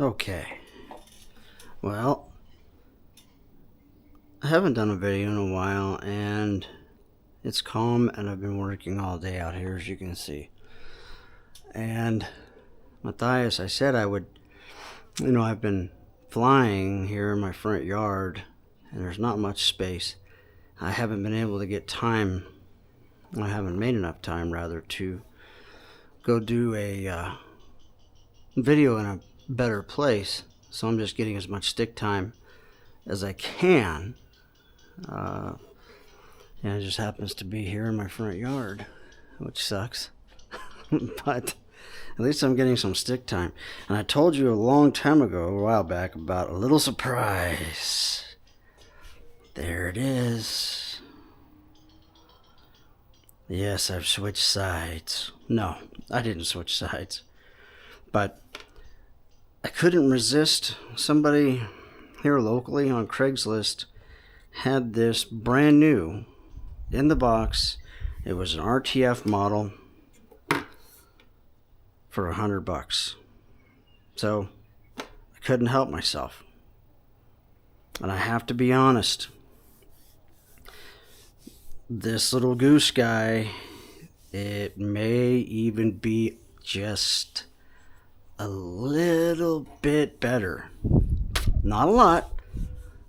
Okay, well, I haven't done a video in a while, and it's calm, and I've been working all day out here, as you can see. And Matthias, I said I would, I've been flying here in my front yard, and there's not much space. I haven't been able to get time, I haven't made enough time, rather, to go do a video in a better place. So I'm just getting as much stick time as I can. And it just happens to be here in my front yard, which sucks. But at least I'm getting some stick time. And I told you a long time ago, a while back, about a little surprise. There it is. Yes, I've switched sides. No, I didn't switch sides. But I couldn't resist. Somebody here locally on Craigslist had this brand new in the box. It was an RTF model for $100. So I couldn't help myself. And I have to be honest, this little goose guy, it may even be just a little bit better. Not a lot,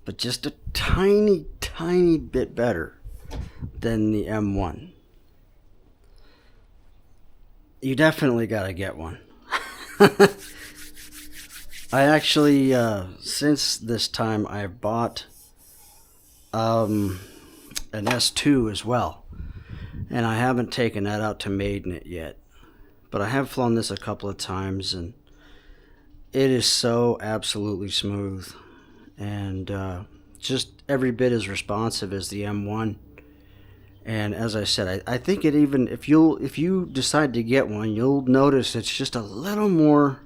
but just a tiny bit better than the M1. You definitely gotta get one. I actually, since this time, I've bought an S2 as well. And I haven't taken that out to maiden it yet. But I have flown this a couple of times, and it is so absolutely smooth. And just every bit as responsive as the M1. And as I said, I think it even, if you decide to get one, you'll notice it's just a little more,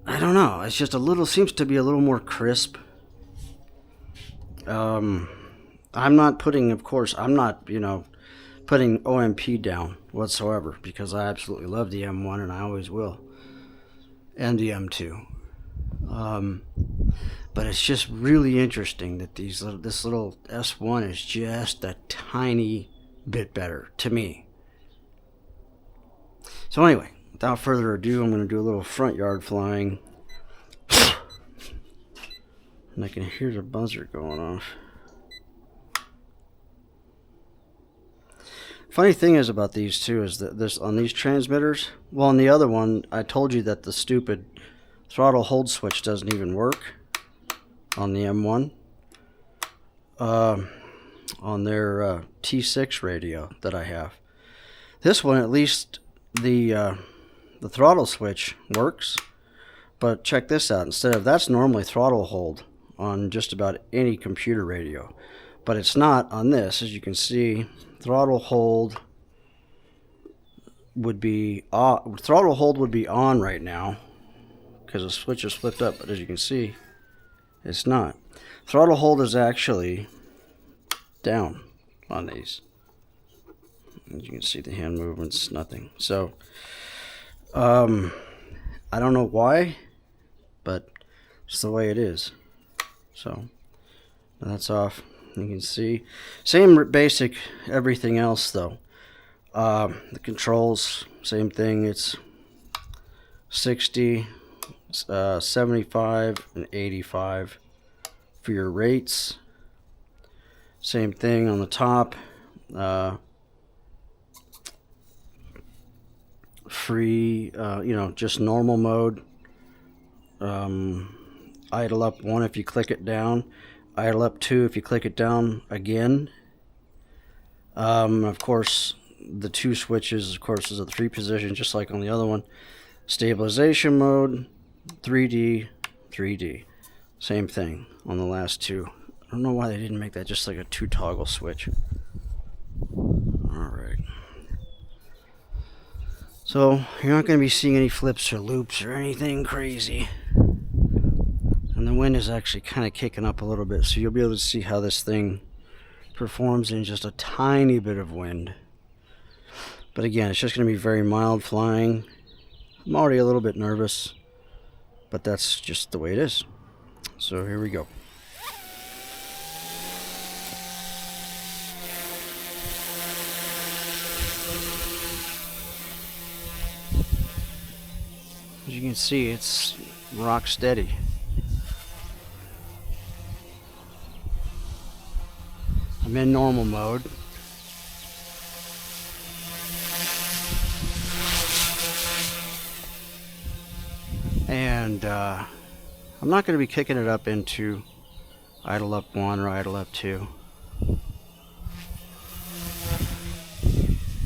I don't know, it's just a little, seems to be a little more crisp. I'm not putting, of course, I'm not, putting OMP down whatsoever, because I absolutely love the M1 and I always will. And the M2. But it's just really interesting that this little S1 is just a tiny bit better to me. So anyway, without further ado, I'm going to do a little front yard flying. And I can hear the buzzer going off. Funny thing is about these two is that this on these transmitters, well, on the other one, I told you that the stupid throttle hold switch doesn't even work on the M1. On their T6 radio that I have. This one, at least the throttle switch works. But check this out. Instead of, that's normally throttle hold on just about any computer radio. But it's not on this. As you can see, throttle hold would be on right now because the switch is flipped up, but as you can see, it's not. Throttle hold is actually down on these. As you can see, the hand movement's nothing. So I don't know why, but it's the way it is. So that's off. You can see same basic everything else though. The controls, same thing. It's 60, 75, and 85 for your rates. Same thing on the top. Free, just normal mode. Idle up 1 if you click it down. Idle up 2 if you click it down again. Of course, the 2 switches, of course, is a 3 position, just like on the other one. Stabilization mode, 3D, 3D. Same thing on the last 2. I don't know why they didn't make that just like a 2 toggle switch. Alright. So, you're not going to be seeing any flips or loops or anything crazy. And the wind is actually kind of kicking up a little bit, so you'll be able to see how this thing performs in just a tiny bit of wind. But again, it's just going to be very mild flying. I'm already a little bit nervous. but that's just the way it is. So here we go. As you can see, it's rock steady. I'm in normal mode. And I'm not going to be kicking it up into idle up 1 or idle up 2.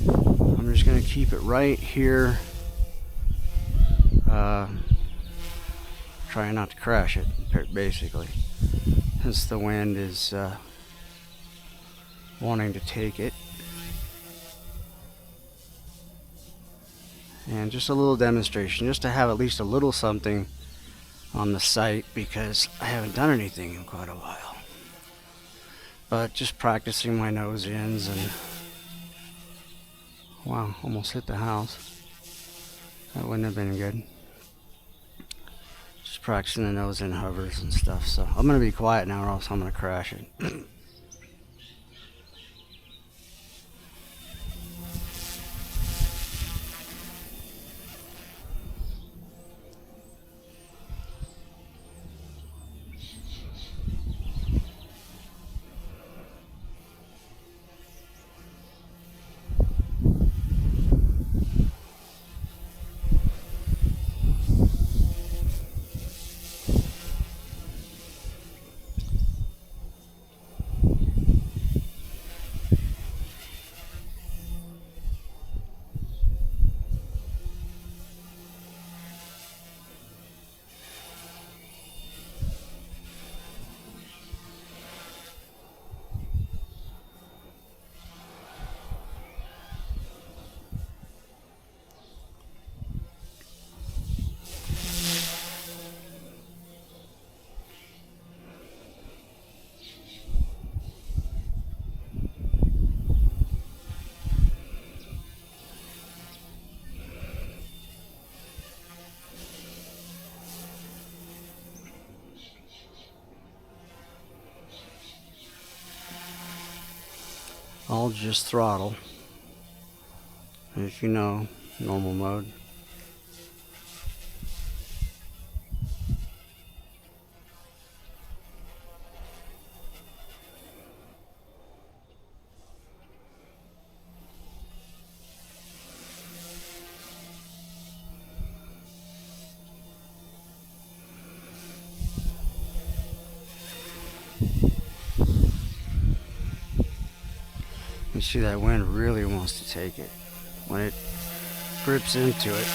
I'm just going to keep it right here. Trying not to crash it, basically, since the wind is wanting to take it. And just a little demonstration, just to have at least a little something on the site, because I haven't done anything in quite a while. But just practicing my nose ins, and wow, almost hit the house. That wouldn't have been good. Just practicing the nose in hovers and stuff. So I'm going to be quiet now, or else I'm going to crash it. I'll just throttle, as you know, normal mode. You see that wind really wants to take it. When it grips into it,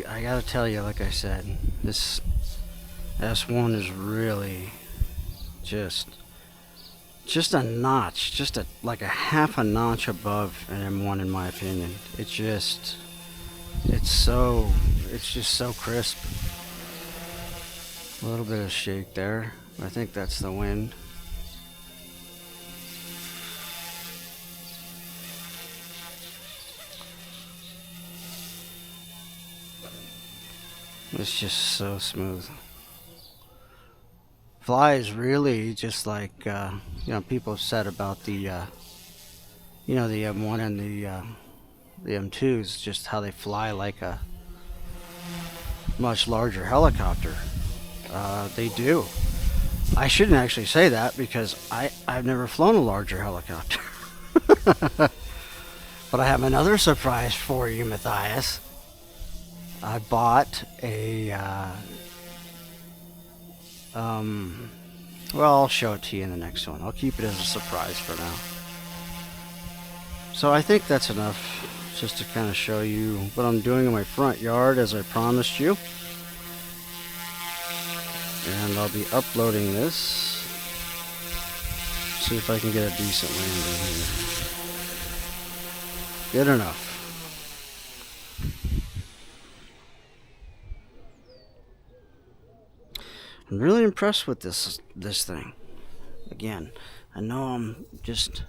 I gotta tell you, like I said, this S1 is really just a notch, like a half a notch above an M1 in my opinion. It's just so crisp. A little bit of shake there. I think that's the wind. It's just so smooth. Flies really just like people have said about the the M1 and the M2s, just how they fly like a much larger helicopter. They do. I shouldn't actually say that, because I've never flown a larger helicopter. But I have another surprise for you, Matthias. I bought a well, I'll show it to you in the next one. I'll keep it as a surprise for now. So I think that's enough just to kind of show you what I'm doing in my front yard as I promised you. And I'll be uploading this. See if I can get a decent landing here. Good enough. I'm really impressed with this thing. Again, I know I'm just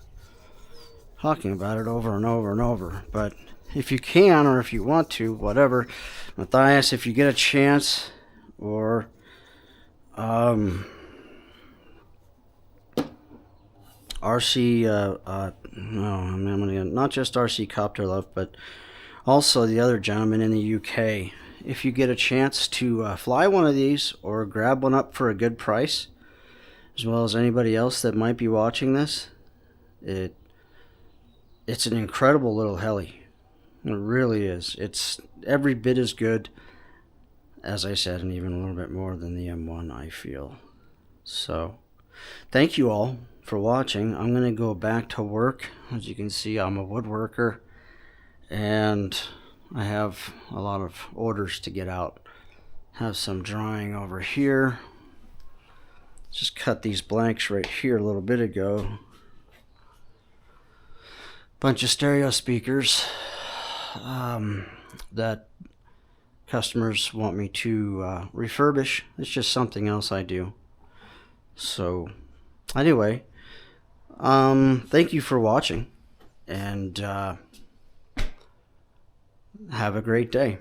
talking about it over and over and over, but if you can, or if you want to, whatever, Matthias, if you get a chance, or RC, no, I'm gonna, not just RC Copter Love, but also the other gentleman in the UK. If you get a chance to fly one of these or grab one up for a good price, as well as anybody else that might be watching this, it's an incredible little heli. It really is. It's every bit as good, as I said, and even a little bit more than the M1, I feel. So, thank you all for watching. I'm going to go back to work. As you can see, I'm a woodworker, and I have a lot of orders to get out. Have some drawing over here. Just cut these blanks right here a little bit ago. Bunch of stereo speakers that customers want me to refurbish. It's just something else I do. So anyway, thank you for watching, and have a great day.